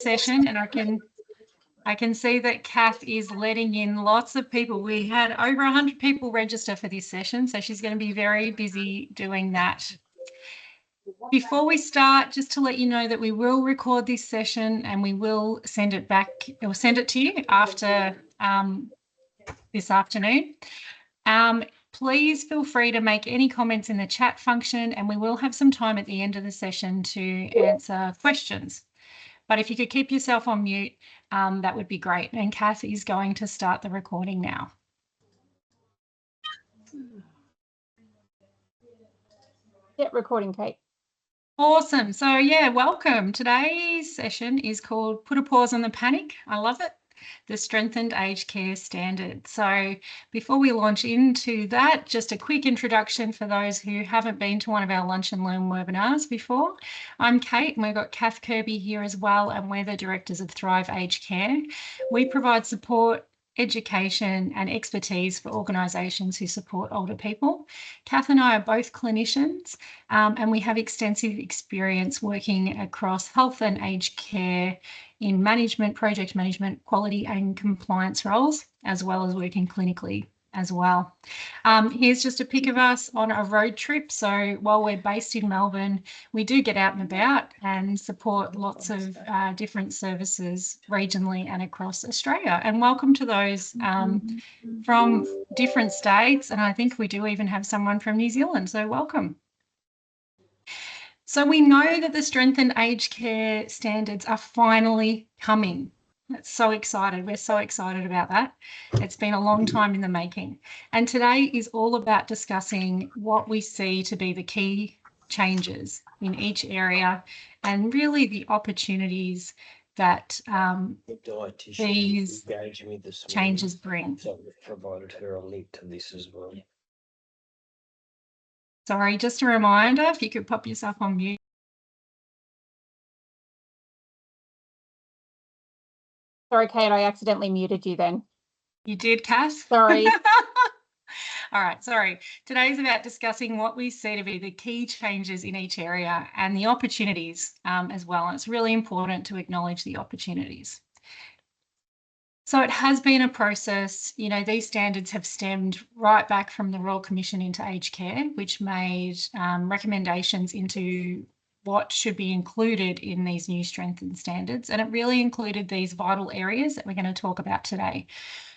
session, and I can see that Kath is letting in lots of people. We had over 100 people register for this session, so she's going to be very busy doing that. Before we start, just to let you know that we will record this session and we will send it back or send it to you after this afternoon. Please feel free to make any comments in the chat function, and we will have some time at the end of the session to answer questions. But if you could keep yourself on mute, that would be great. And Kath is going to start the recording now. Yeah, recording, Kate. Awesome. So yeah, welcome. Today's session is called Put a Pause on the Panic. I love it. The Strengthened Aged Care Standard. So before we launch into that, just a quick introduction for those who haven't been to one of our Lunch and Learn webinars before. I'm Kate, and we've got Kath Kirby here as well, and we're the directors of Thrive Aged Care. We provide support, education and expertise for organisations who support older people. Kath and I are both clinicians, and we have extensive experience working across health and aged care in management, project management, quality and compliance roles, as well as working clinically as well. Here's just a pic of us on a road trip. So while we're based in Melbourne, we do get out and about and support lots of different services regionally and across Australia. And welcome to those from different states. And I think we do even have someone from New Zealand. So welcome. So we know that the strengthened aged care standards are finally coming. That's so excited. We're so excited about that. It's been a long time in the making. And today is all about discussing what we see to be the key changes in each area and really the opportunities that these changes bring. So we've provided her a link to this as well. Sorry, just a reminder, if you could pop yourself on mute. Sorry, Kate, I accidentally muted you then. You did, Kath? Sorry. All right, sorry. Today's about discussing what we see to be the key changes in each area and the opportunities as well. And it's really important to acknowledge the opportunities. So it has been a process. You know, these standards have stemmed right back from the Royal Commission into Aged Care, which made recommendations into what should be included in these new strengthened standards. And it really included these vital areas that we're going to talk about today.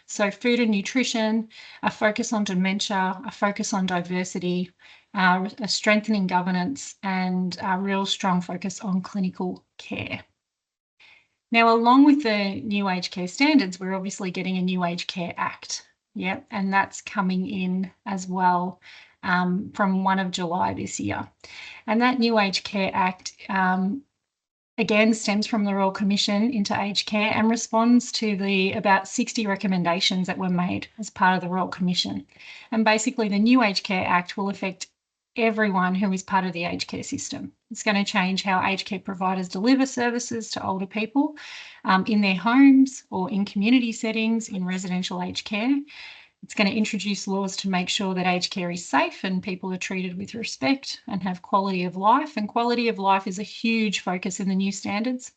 So food and nutrition, a focus on dementia, a focus on diversity, a strengthening governance, and a real strong focus on clinical care. Now, along with the new aged care standards, we're obviously getting a new Aged Care Act. Yeah, and that's coming in as well from 1 July this year. And that new Aged Care Act, again, stems from the Royal Commission into aged care and responds to the about 60 recommendations that were made as part of the Royal Commission. And basically, the new Aged Care Act will affect everyone who is part of the aged care system. It's going to change how aged care providers deliver services to older people in their homes or in community settings in residential aged care. It's going to introduce laws to make sure that aged care is safe and people are treated with respect and have quality of life. And quality of life is a huge focus in the new standards.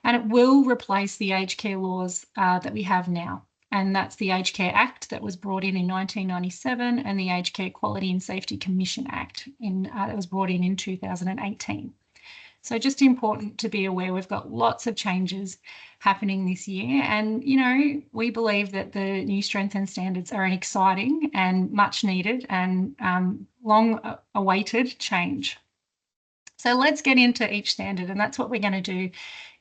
And it will replace the aged care laws that we have now. And that's the Aged Care Act that was brought in 1997 and the Aged Care Quality and Safety Commission Act that was brought in 2018. So just important to be aware, we've got lots of changes happening this year. And, you know, we believe that the new strengthened standards are an exciting and much needed and long awaited change. So let's get into each standard, and that's what we're going to do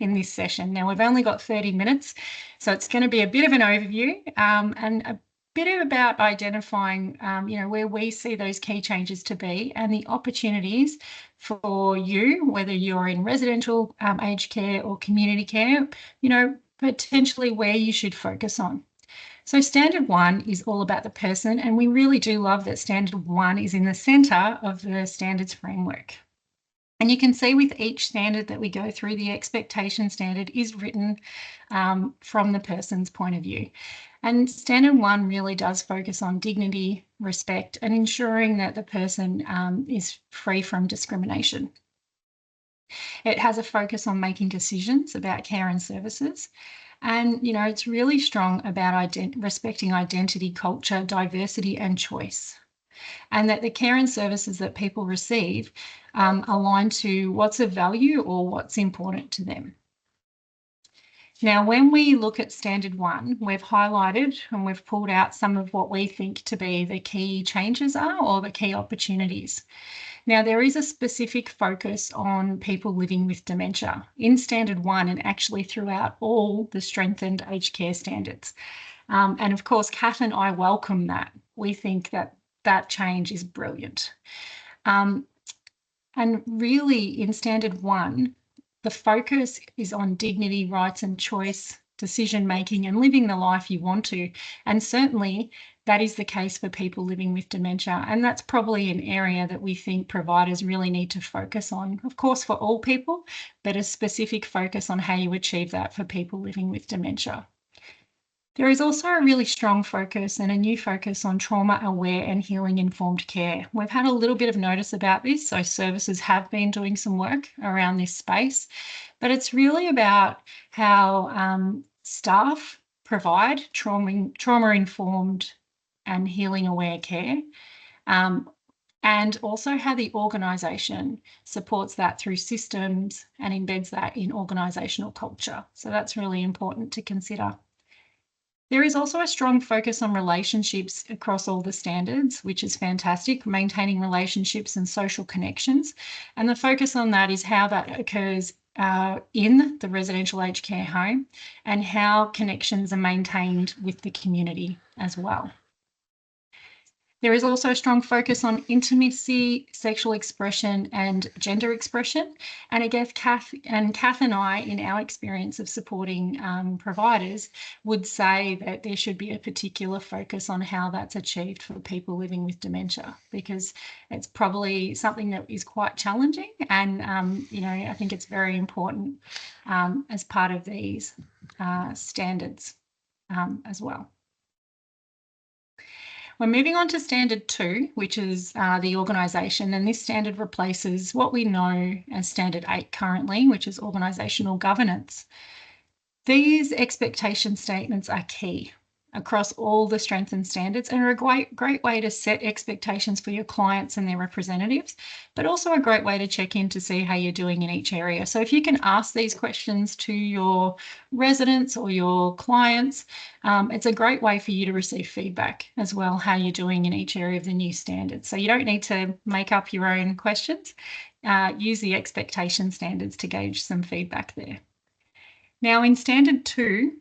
in this session. Now, we've only got 30 minutes, so it's going to be a bit of an overview and a bit about identifying, you know, where we see those key changes to be and the opportunities for you, whether you're in residential aged care or community care, you know, potentially where you should focus on. So standard 1 is all about the person, and we really do love that standard 1 is in the centre of the standards framework. And you can see with each standard that we go through, the expectation standard is written from the person's point of view. And standard 1 really does focus on dignity, respect, and ensuring that the person is free from discrimination. It has a focus on making decisions about care and services. And, it's really strong about respecting identity, culture, diversity and choice. And that the care and services that people receive align to what's of value or what's important to them. Now, when we look at Standard 1, we've highlighted and we've pulled out some of what we think to be the key changes are or the key opportunities. Now, there is a specific focus on people living with dementia in Standard 1 and actually throughout all the strengthened aged care standards. And of course, Kath and I welcome that. We think that that change is brilliant. And really in Standard 1, the focus is on dignity, rights and choice, decision-making and living the life you want to. And certainly that is the case for people living with dementia. And that's probably an area that we think providers really need to focus on, of course, for all people, but a specific focus on how you achieve that for people living with dementia. There is also a really strong focus and a new focus on trauma-aware and healing-informed care. We've had a little bit of notice about this, so services have been doing some work around this space, but it's really about how staff provide trauma-informed and healing-aware care, and also how the organisation supports that through systems and embeds that in organisational culture. So that's really important to consider. There is also a strong focus on relationships across all the standards, which is fantastic, maintaining relationships and social connections. And the focus on that is how that occurs in the residential aged care home and how connections are maintained with the community as well. There is also a strong focus on intimacy, sexual expression and gender expression. And again, Kath and I, in our experience of supporting providers, would say that there should be a particular focus on how that's achieved for people living with dementia, because it's probably something that is quite challenging. And, I think it's very important as part of these standards as well. We're moving on to Standard 2, which is the organisation, and this standard replaces what we know as Standard 8 currently, which is organisational governance. These expectation statements are key across all the strengthened standards and are a great way to set expectations for your clients and their representatives, but also a great way to check in to see how you're doing in each area. So if you can ask these questions to your residents or your clients, it's a great way for you to receive feedback as well, how you're doing in each area of the new standards. So you don't need to make up your own questions. Use the expectation standards to gauge some feedback there. Now in Standard 2,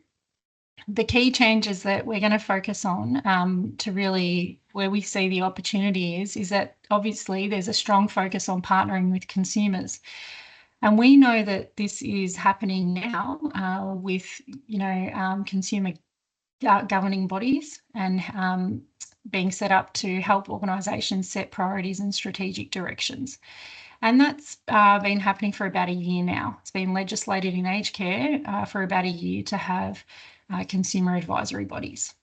the key changes that we're going to focus on to really where we see the opportunity is that obviously there's a strong focus on partnering with consumers. And we know that this is happening now with, consumer governing bodies and being set up to help organisations set priorities and strategic directions. And that's been happening for about a year now. It's been legislated in aged care for about a year to have consumer advisory bodies.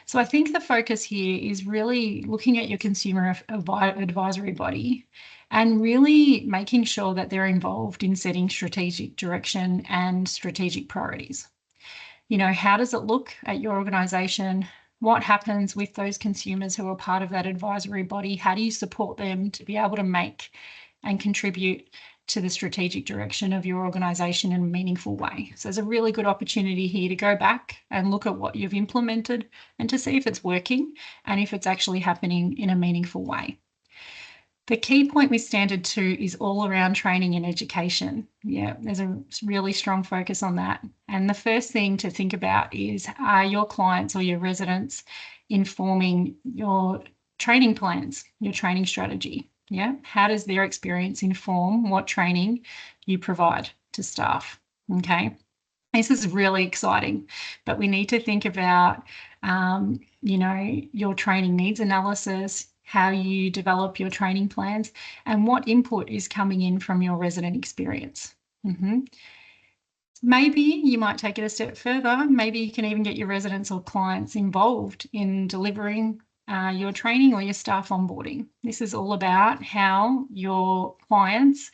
So I think the focus here is really looking at your consumer advisory body and really making sure that they're involved in setting strategic direction and strategic priorities. How does it look at your organisation? What happens with those consumers who are part of that advisory body? How do you support them to be able to make and contribute to the strategic direction of your organisation in a meaningful way? So there's a really good opportunity here to go back and look at what you've implemented and to see if it's working and if it's actually happening in a meaningful way. The key point with Standard 2 is all around training and education. Yeah, there's a really strong focus on that. And the first thing to think about is, are your clients or your residents informing your training plans, your training strategy? Yeah, how does their experience inform what training you provide to staff? Okay, this is really exciting, but we need to think about, your training needs analysis, how you develop your training plans, and what input is coming in from your resident experience. Maybe you might take it a step further. Maybe you can even get your residents or clients involved in delivering your training or your staff onboarding. This is all about how your clients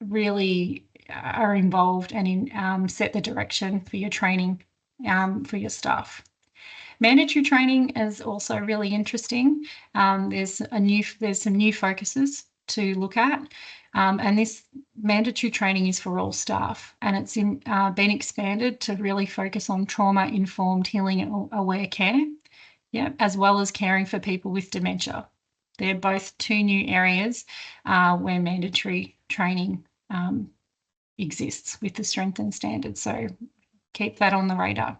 really are involved and set the direction for your training for your staff. Mandatory training is also really interesting. There's some new focuses to look at, and this mandatory training is for all staff, and it's been expanded to really focus on trauma-informed healing aware care, as well as caring for people with dementia. They're both two new areas where mandatory training exists with the strengthened standards. So keep that on the radar.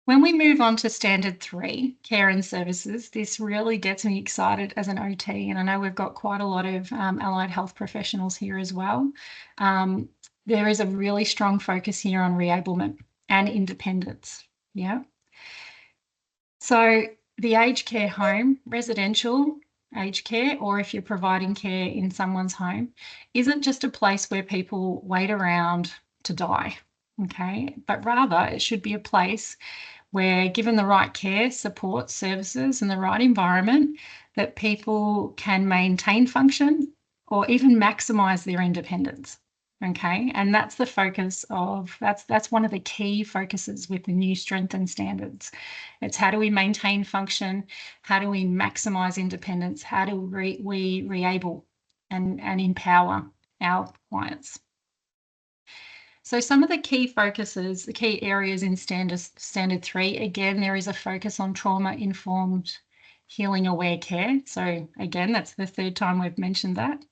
When we move on to standard 3, care and services, this really gets me excited as an OT, and I know we've got quite a lot of allied health professionals here as well. There is a really strong focus here on reablement and independence. So the aged care home, residential aged care, or if you're providing care in someone's home, isn't just a place where people wait around to die, okay? But rather it should be a place where, given the right care, support, services and the right environment, that people can maintain function or even maximise their independence, okay? And that's the focus of, that's one of the key focuses with the new strengthened standards. It's how do we maintain function? How do we maximise independence? How do we re-able and empower our clients? So some of the key focuses, the key areas in standard 3, again, there is a focus on trauma-informed healing aware care. So again, that's the 3rd time we've mentioned that.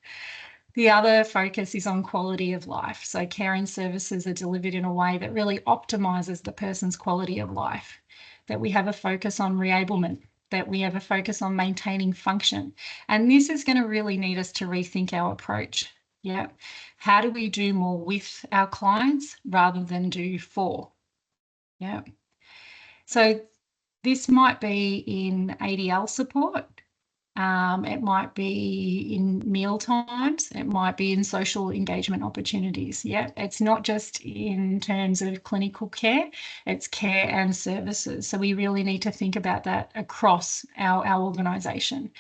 The other focus is on quality of life. So care and services are delivered in a way that really optimises the person's quality of life, that we have a focus on reablement, that we have a focus on maintaining function. And this is going to really need us to rethink our approach. How do we do more with our clients rather than do for? So this might be in ADL support. It might be in meal times. It might be in social engagement opportunities. It's not just in terms of clinical care, it's care and services. So we really need to think about that across our organisation.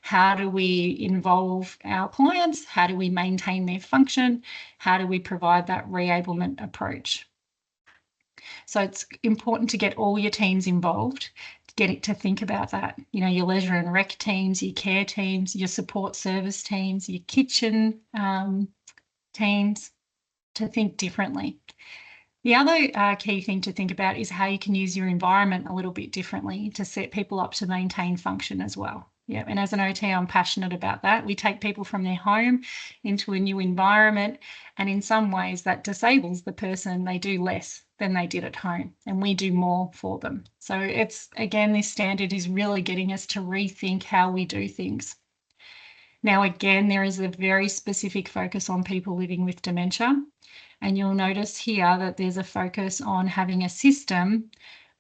How do we involve our clients? How do we maintain their function? How do we provide that reablement approach? So it's important to get all your teams involved, get it to think about that. Your leisure and rec teams, your care teams, your support service teams, your kitchen teams, to think differently. The other key thing to think about is how you can use your environment a little bit differently to set people up to maintain function as well. And as an OT, I'm passionate about that. We take people from their home into a new environment, and in some ways that disables the person. They do less than they did at home, and we do more for them. So it's, again, this standard is really getting us to rethink how we do things. Now, again, there is a very specific focus on people living with dementia, and you'll notice here that there's a focus on having a system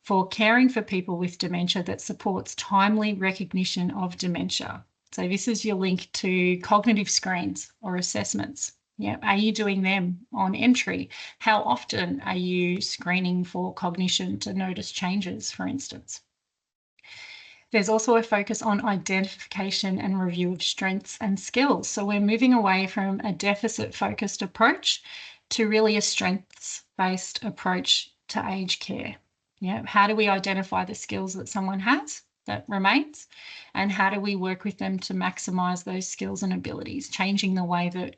for caring for people with dementia that supports timely recognition of dementia. So this is your link to cognitive screens or assessments. Are you doing them on entry? How often are you screening for cognition to notice changes, for instance? There's also a focus on identification and review of strengths and skills. So we're moving away from a deficit-focused approach to really a strengths-based approach to aged care. How do we identify the skills that someone has that remains, and how do we work with them to maximise those skills and abilities, changing the way that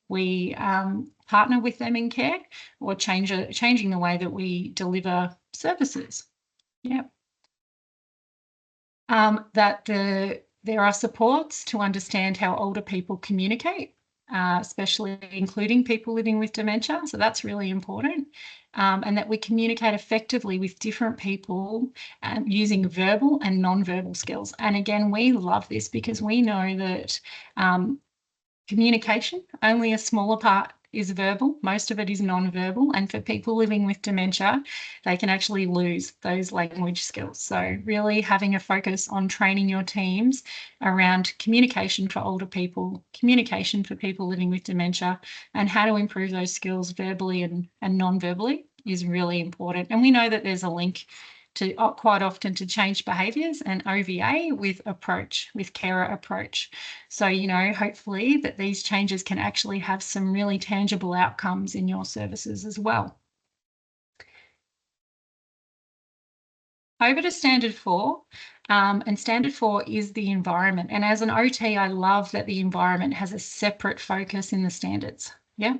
we partner with them in care, or changing the way that we deliver services. There are supports to understand how older people communicate, especially including people living with dementia. So that's really important. And that we communicate effectively with different people using verbal and non-verbal skills. And again, we love this because we know that communication, only a smaller part is verbal, most of it is non-verbal, and for people living with dementia, they can actually lose those language skills. So really having a focus on training your teams around communication for older people, communication for people living with dementia, and how to improve those skills verbally and non-verbally is really important. And we know that there's a link quite often to change behaviours, and OVA with carer approach. So, hopefully that these changes can actually have some really tangible outcomes in your services as well. Over to standard 4, and standard 4 is the environment. And as an OT, I love that the environment has a separate focus in the standards. Yeah.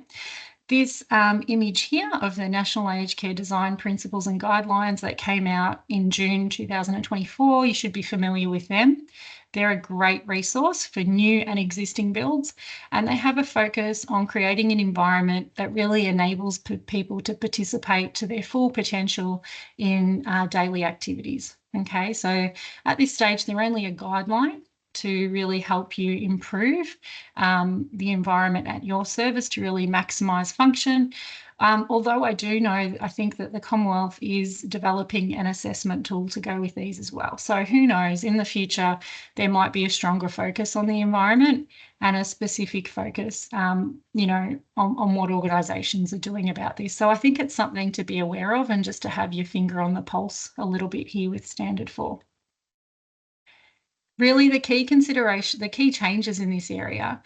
This image here of the National Aged Care Design Principles and Guidelines that came out in June 2024, you should be familiar with them. They're a great resource for new and existing builds, and they have a focus on creating an environment that really enables people to participate to their full potential in daily activities. Okay, so at this stage, they're only a guideline to really help you improve the environment at your service to really maximise function. Although I think that the Commonwealth is developing an assessment tool to go with these as well. So who knows, in the future, there might be a stronger focus on the environment and a specific focus, on what organisations are doing about this. So I think it's something to be aware of and just to have your finger on the pulse a little bit here with Standard 4. Really, the key changes in this area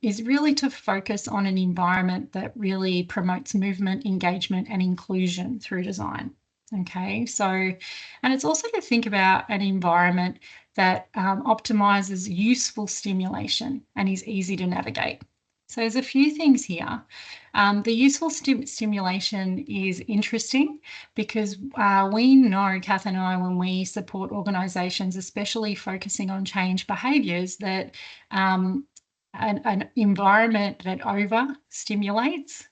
is really to focus on an environment that really promotes movement, engagement, and inclusion through design. Okay, so, and it's also to think about an environment that optimises useful stimulation and is easy to navigate. So there's a few things here. The useful stimulation is interesting because we know, Kath and I, when we support organisations, especially focusing on change behaviours, that an environment that overstimulates,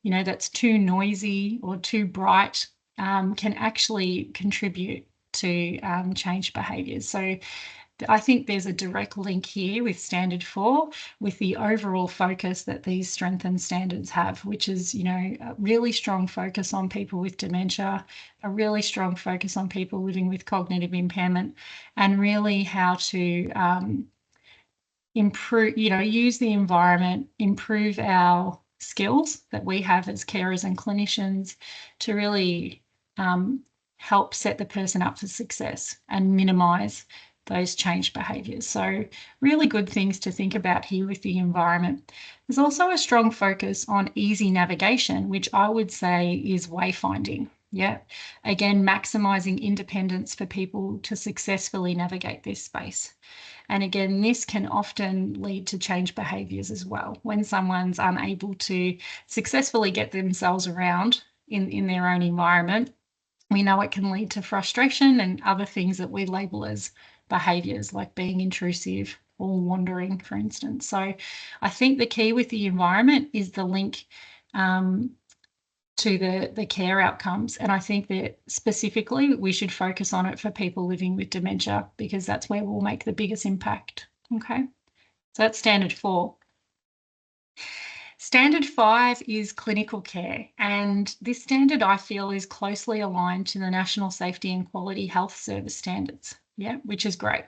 that's too noisy or too bright, can actually contribute to change behaviours. So I think there's a direct link here with Standard 4 with the overall focus that these strengthened standards have, which is, a really strong focus on people with dementia, a really strong focus on people living with cognitive impairment, and really how to improve, use the environment, improve our skills that we have as carers and clinicians to really help set the person up for success and minimise those change behaviours. So really good things to think about here with the environment. There's also a strong focus on easy navigation, which I would say is wayfinding. Yeah, again, maximising independence for people to successfully navigate this space. And again, this can often lead to change behaviours as well. When someone's unable to successfully get themselves around in their own environment, we know it can lead to frustration and other things that we label as behaviours, like being intrusive or wandering, for instance. So I think the key with the environment is the link to the care outcomes. And I think that specifically we should focus on it for people living with dementia because that's where we'll make the biggest impact. Okay, so that's Standard 4. Standard 5 is clinical care, and this standard I feel is closely aligned to the National Safety and Quality Health Service standards, which is great,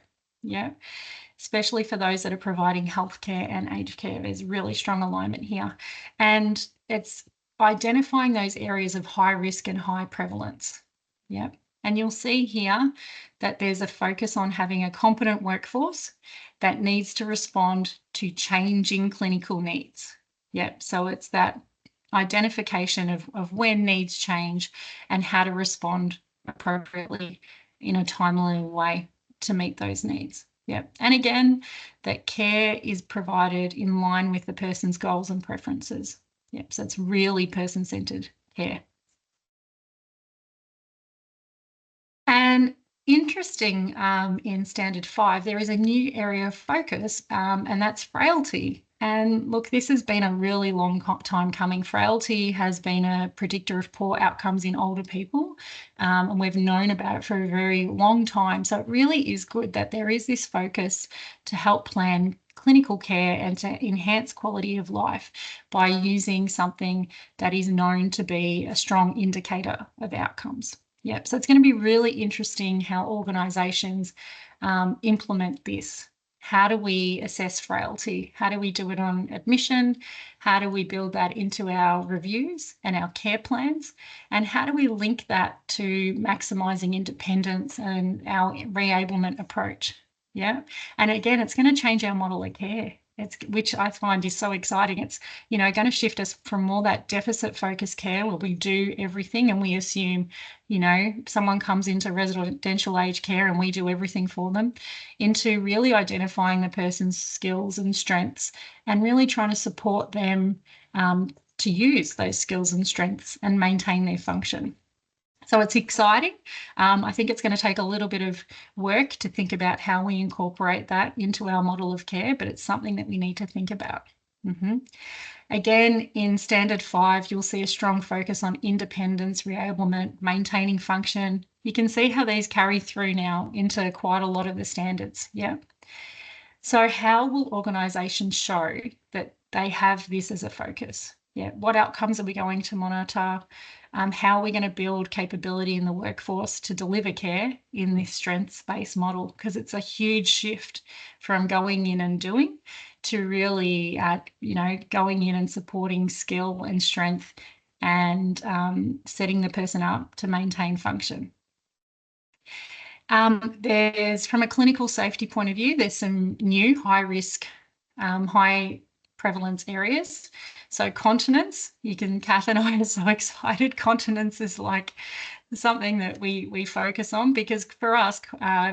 especially for those that are providing healthcare and aged care. There's really strong alignment here, and it's identifying those areas of high risk and high prevalence, and you'll see here that there's a focus on having a competent workforce that needs to respond to changing clinical needs. So it's that identification of when needs change and how to respond appropriately in a timely way to meet those needs. And again, that care is provided in line with the person's goals and preferences. So it's really person-centred care. And interesting, in Standard 5, there is a new area of focus, and that's frailty. And look, this has been a really long time coming. Frailty has been a predictor of poor outcomes in older people, and we've known about it for a very long time. So it really is good that there is this focus to help plan clinical care and to enhance quality of life by using something that is known to be a strong indicator of outcomes. So it's going to be really interesting how organisations implement this, How do we assess frailty? How do we do it on admission? How do we build that into our reviews and our care plans? And how do we link that to maximising independence and our reablement approach? Yeah. And again, it's going to change our model of care. Which I find is so exciting. It's, going to shift us from more that deficit focused care where we do everything and we assume, someone comes into residential aged care and we do everything for them, into really identifying the person's skills and strengths and really trying to support them to use those skills and strengths and maintain their function. So it's exciting. I think it's going to take a little bit of work to think about how we incorporate that into our model of care, but it's something that we need to think about. Again, in Standard 5, you'll see a strong focus on independence, reablement, maintaining function. You can see how these carry through now into quite a lot of the standards. Yeah. So how will organisations show that they have this as a focus? Yeah. What outcomes are we going to monitor? How are we going to build capability in the workforce to deliver care in this strengths-based model? Because it's a huge shift from going in and doing to really, going in and supporting skill and strength and setting the person up to maintain function. There's, from a clinical safety point of view, there's some new high risk, high prevalence areas. So continence, Kath and I are so excited. Continence is like something that we focus on because for us,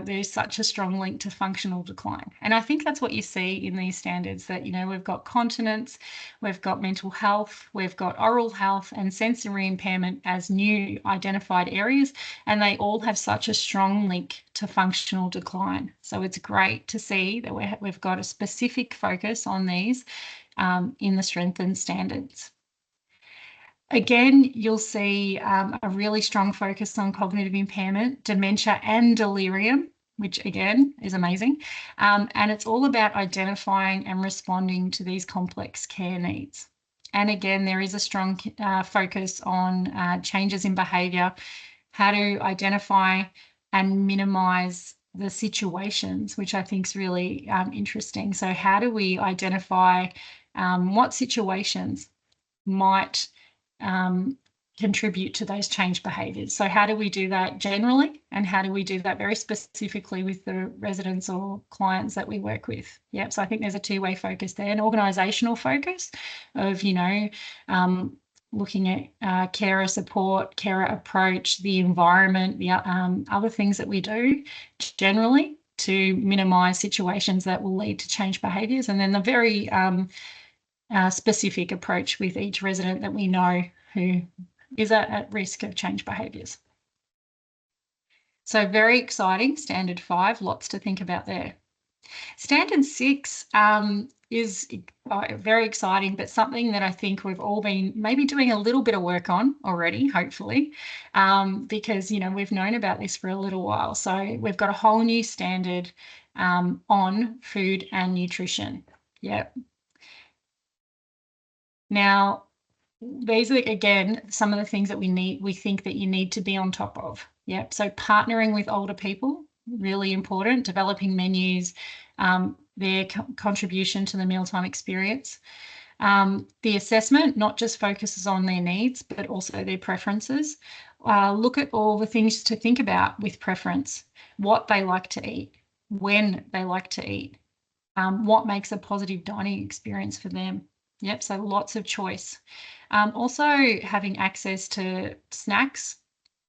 there's such a strong link to functional decline. And I think that's what you see in these standards that, we've got continence, we've got mental health, we've got oral health and sensory impairment as new identified areas, and they all have such a strong link to functional decline. So it's great to see that we've got a specific focus on these in the strengthened standards. Again, you'll see a really strong focus on cognitive impairment, dementia and delirium, which again is amazing. And it's all about identifying and responding to these complex care needs. And again, there is a strong focus on changes in behaviour, how to identify and minimise the situations, which I think is really interesting. So how do we identify what situations might contribute to those change behaviours? So how do we do that generally, and how do we do that very specifically with the residents or clients that we work with? Yep. So I think there's a two-way focus there, an organisational focus of, looking at carer support, carer approach, the environment, the other things that we do generally to minimise situations that will lead to change behaviours, and then the very specific approach with each resident that we know who is at risk of change behaviours. So very exciting, Standard 5, lots to think about there. Standard 6 is very exciting, but something that I think we've all been maybe doing a little bit of work on already, hopefully, because, we've known about this for a little while. So we've got a whole new standard on food and nutrition. Yep. Now, these are, again, some of the things that we think that you need to be on top of. Yep. So partnering with older people, really important, developing menus, their contribution to the mealtime experience. The assessment not just focuses on their needs, but also their preferences. Look at all the things to think about with preference, what they like to eat, when they like to eat, what makes a positive dining experience for them. Yep, so lots of choice. Also having access to snacks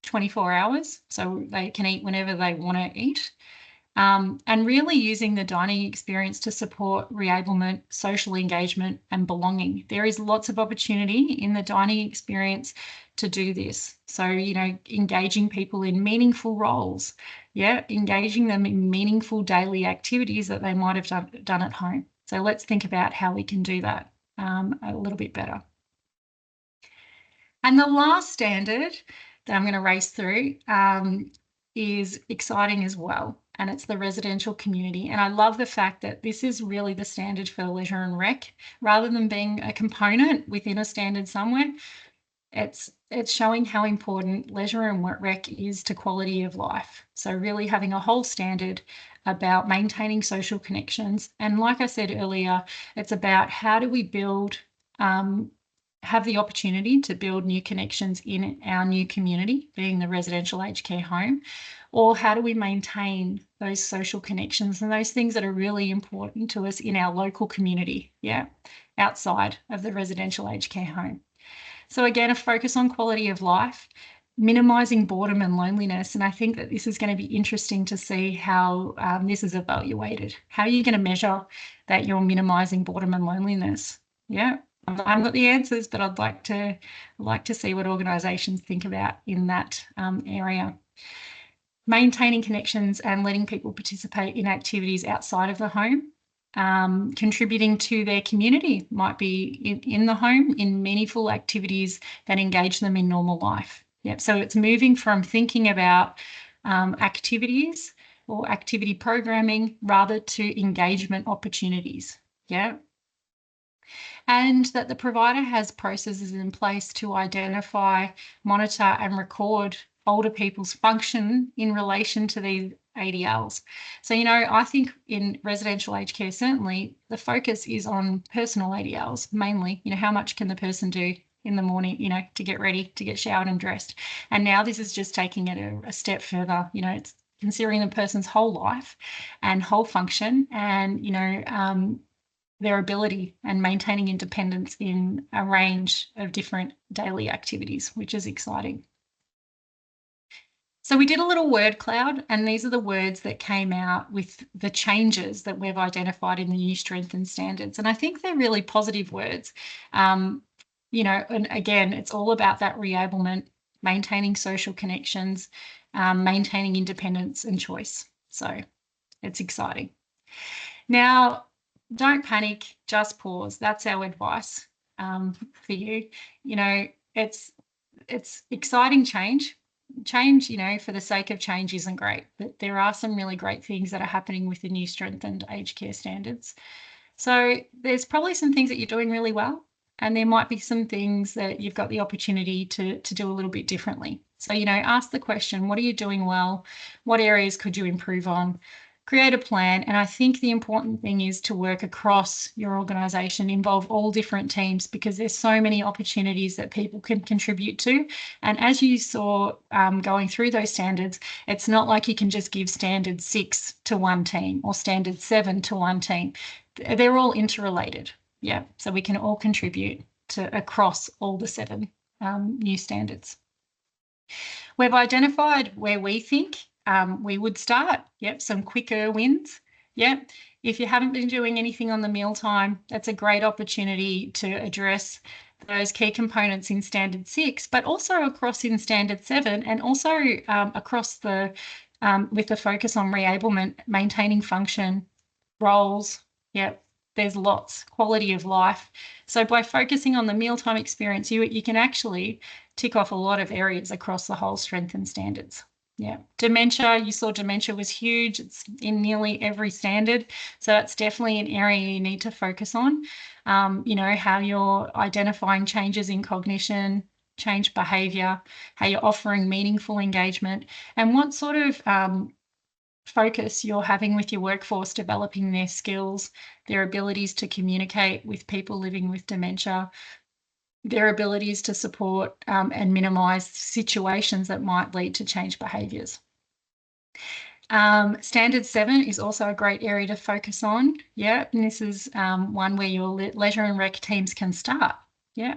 24 hours, so they can eat whenever they want to eat. And really using the dining experience to support reablement, social engagement and belonging. There is lots of opportunity in the dining experience to do this. So, engaging people in meaningful roles, engaging them in meaningful daily activities that they might have done at home. So let's think about how we can do that a little bit better. And the last standard that I'm going to race through is exciting as well, and it's the residential community. And I love the fact that this is really the standard for leisure and rec, rather than being a component within a standard somewhere. it's showing how important leisure and rec is to quality of life. So really having a whole standard about maintaining social connections. And like I said earlier, it's about how do we build, have the opportunity to build new connections in our new community, being the residential aged care home, or how do we maintain those social connections and those things that are really important to us in our local community, outside of the residential aged care home. So again, a focus on quality of life, minimising boredom and loneliness. And I think that this is going to be interesting to see how this is evaluated. How are you going to measure that you're minimising boredom and loneliness? Yeah, I haven't got the answers, but I'd like to see what organisations think about in that area. Maintaining connections and letting people participate in activities outside of the home. Contributing to their community, might be in the home, in meaningful activities that engage them in normal life. Yep. So it's moving from thinking about activities or activity programming rather to engagement opportunities. Yeah. And that the provider has processes in place to identify, monitor and record older people's function in relation to these ADLs. So, I think in residential aged care, certainly the focus is on personal ADLs mainly. How much can the person do in the morning, to get ready, to get showered and dressed. And now this is just taking it a step further. It's considering the person's whole life and whole function and, their ability and maintaining independence in a range of different daily activities, which is exciting. So we did a little word cloud, and these are the words that came out with the changes that we've identified in the new strengthened standards. And I think they're really positive words. And again, it's all about that reablement, maintaining social connections, maintaining independence and choice. So it's exciting. Now, don't panic, just pause. That's our advice for you. It's exciting change. Change, for the sake of change isn't great, but there are some really great things that are happening with the new strengthened aged care standards. So there's probably some things that you're doing really well, and there might be some things that you've got the opportunity to do a little bit differently. So, ask the question, what are you doing well? What areas could you improve on? Create a plan. And I think the important thing is to work across your organisation, involve all different teams, because there's so many opportunities that people can contribute to. And as you saw going through those standards, it's not like you can just give standard 6 to one team or standard 7 to one team. They're all interrelated. Yeah. So we can all contribute to across all the 7 new standards. We've identified where we think we would start. Yep, some quicker wins. Yep, if you haven't been doing anything on the mealtime, that's a great opportunity to address those key components in standard 6, but also across in standard 7, and also across the with the focus on reablement, maintaining function, roles. Yep, there's lots, quality of life. So by focusing on the mealtime experience, you can actually tick off a lot of areas across the whole strengthened standards. Yeah, dementia, you saw dementia was huge. It's in nearly every standard. So that's definitely an area you need to focus on. How you're identifying changes in cognition, change behaviour, how you're offering meaningful engagement, and what sort of focus you're having with your workforce, developing their skills, their abilities to communicate with people living with dementia, their abilities to support and minimise situations that might lead to change behaviours. Standard 7 is also a great area to focus on. Yeah, and this is one where your leisure and rec teams can start. Yeah,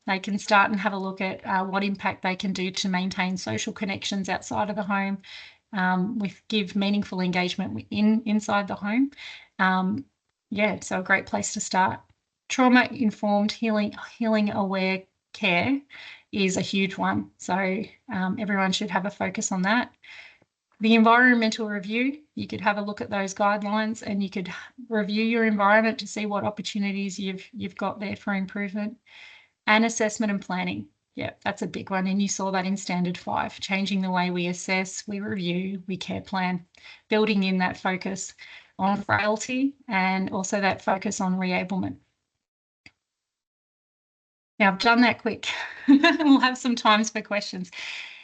they can start and have a look at what impact they can do to maintain social connections outside of the home, give meaningful engagement inside the home. So a great place to start. Trauma-informed healing-aware care is a huge one. So everyone should have a focus on that. The environmental review, you could have a look at those guidelines and you could review your environment to see what opportunities you've got there for improvement. And assessment and planning. Yeah, that's a big one. And you saw that in Standard 5, changing the way we assess, we review, we care plan, building in that focus on frailty and also that focus on reablement. Yeah, I've done that quick. We'll have some times for questions.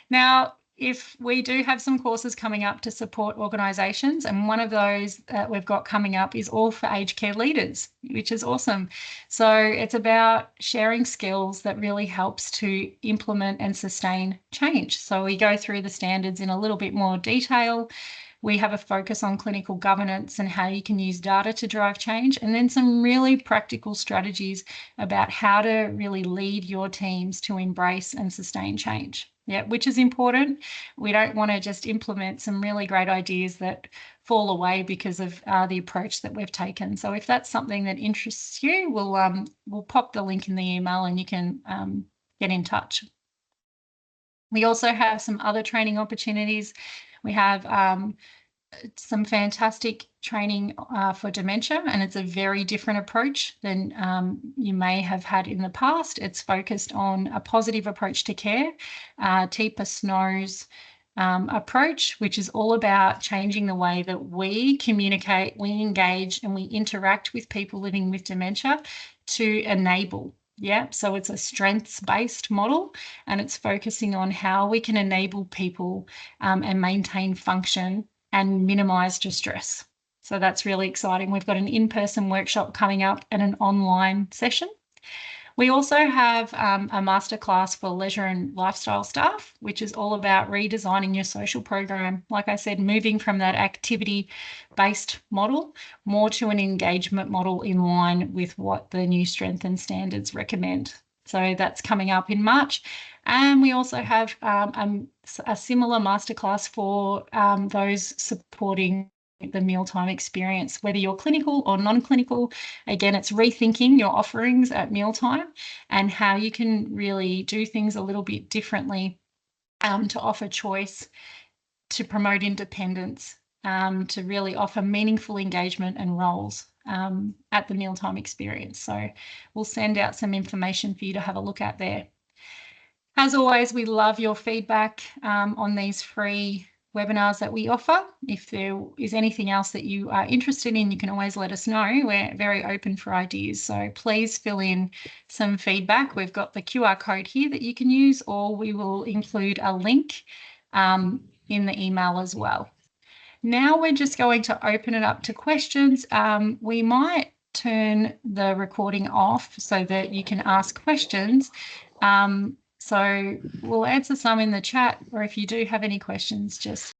Now, if we do have some courses coming up to support organisations, and one of those that we've got coming up is all for aged care leaders, which is awesome. So it's about sharing skills that really helps to implement and sustain change. So we go through the standards in a little bit more detail. We have a focus on clinical governance and how you can use data to drive change, and then some really practical strategies about how to really lead your teams to embrace and sustain change. Yeah, which is important. We don't want to just implement some really great ideas that fall away because of the approach that we've taken. So if that's something that interests you, we'll pop the link in the email and you can get in touch. We also have some other training opportunities. We have some fantastic training for dementia, and it's a very different approach than you may have had in the past. It's focused on a positive approach to care, Teepa Snow's approach, which is all about changing the way that we communicate, we engage, and we interact with people living with dementia to enable. Yeah, so it's a strengths-based model, and it's focusing on how we can enable people and maintain function and minimise distress. So that's really exciting. We've got an in-person workshop coming up and an online session. We also have a masterclass for leisure and lifestyle staff, which is all about redesigning your social program. Like I said, moving from that activity-based model more to an engagement model in line with what the new strength and standards recommend. So that's coming up in March. And we also have a similar masterclass for those supporting the mealtime experience, whether you're clinical or non-clinical. Again, it's rethinking your offerings at mealtime and how you can really do things a little bit differently to offer choice, to promote independence, to really offer meaningful engagement and roles at the mealtime experience. So we'll send out some information for you to have a look at there. As always, we love your feedback on these free webinars that we offer. If there is anything else that you are interested in, you can always let us know. We're very open for ideas. So please fill in some feedback. We've got the QR code here that you can use, or we will include a link in the email as well. Now we're just going to open it up to questions. We might turn the recording off so that you can ask questions. So we'll answer some in the chat, or if you do have any questions, just